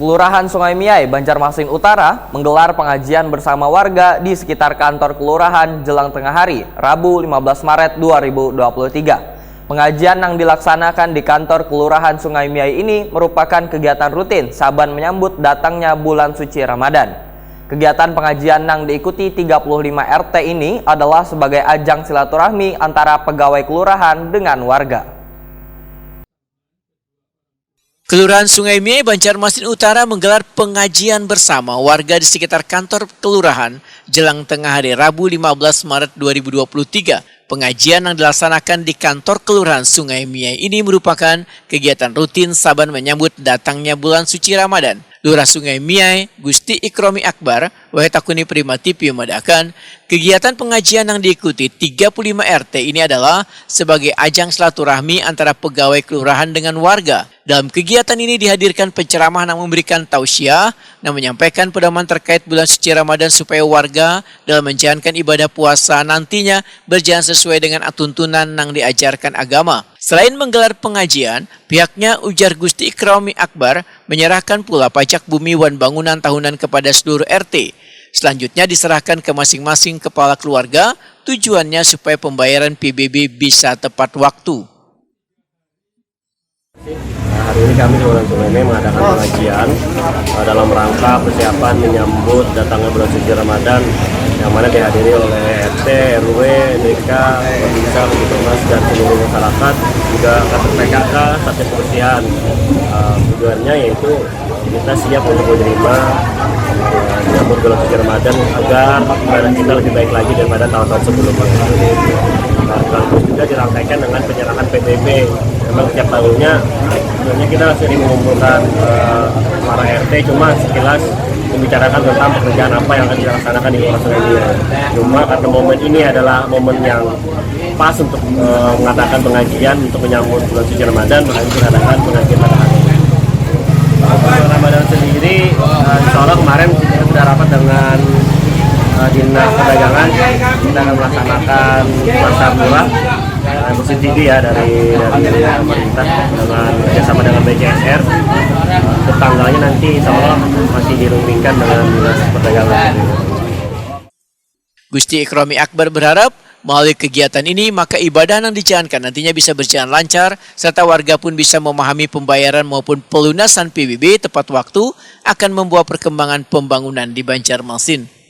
Kelurahan Sungai Miai, Banjarmasin Utara menggelar pengajian bersama warga di sekitar kantor kelurahan jelang tengah hari, Rabu 15 Maret 2023. Pengajian yang dilaksanakan di kantor Kelurahan Sungai Miai ini merupakan kegiatan rutin saban menyambut datangnya bulan suci Ramadan. Kegiatan pengajian yang diikuti 35 RT ini adalah sebagai ajang silaturahmi antara pegawai kelurahan dengan warga. Kelurahan Sungai Miai, Banjarmasin Utara menggelar pengajian bersama warga di sekitar kantor kelurahan jelang tengah hari Rabu 15 Maret 2023. Pengajian yang dilaksanakan di kantor kelurahan Sungai Miai ini merupakan kegiatan rutin saban menyambut datangnya bulan suci Ramadan. Lurah Sungai Miai, Gusti Ikromi Akbar, Wahetakuni Primatipi memadakan kegiatan pengajian yang diikuti 35 RT ini adalah sebagai ajang silaturahmi antara pegawai kelurahan dengan warga. Dalam kegiatan ini dihadirkan penceramah yang memberikan tausiah dan menyampaikan pedoman terkait bulan suci Ramadan supaya warga dalam menjalankan ibadah puasa nantinya berjalan sesuai dengan tuntunan yang diajarkan agama. Selain menggelar pengajian, pihaknya ujar Gusti Ikromi Akbar menyerahkan pula pajak bumi wan bangunan tahunan kepada seluruh RT. Selanjutnya diserahkan ke masing-masing kepala keluarga, tujuannya supaya pembayaran PBB bisa tepat waktu. Hari ini kami di Kelurahan Sungai Miai mengadakan pengajian dalam rangka persiapan menyambut datangnya bulan suci Ramadan yang mana dihadiri oleh RT, RW, DK, Babinsa, Babinsa, dan seluruh masyarakat, juga kantor PKK, Satgas Kebersihan. Tujuannya yaitu kita siap untuk menerima menyambut bulan suci Ramadan agar ibadah kita lebih baik lagi daripada tahun-tahun sebelumnya. Terus juga dirangkaikan dengan penyerahan PBB. Memang setiap tahunnya sebenarnya kita sering mengumpulkan para RT, cuma sekilas membicarakan tentang pekerjaan apa yang akan dilaksanakan di Kelurahan Sungai Miai. Cuma karena momen ini adalah momen yang pas untuk mengadakan pengajian untuk menyambut bulan suci Ramadan, makanya kita adakan pengajian pada hari ini. Bulan Ramadan sendiri, insya Allah kemarin kita sudah rapat dengan Dinas Perdagangan. Kita akan melaksanakan pasar murah musim TV ya dari pemerintah dengan kerjasama dengan BCSR. Untuk tanggalnya nanti insya Allah masih dirundingkan dengan Dinas Perdagangan. Gusti Ikromi Akbar berharap melalui kegiatan ini maka ibadah yang dijalankan nantinya bisa berjalan lancar serta warga pun bisa memahami pembayaran maupun pelunasan PBB tepat waktu akan membawa perkembangan pembangunan di Banjarmasin.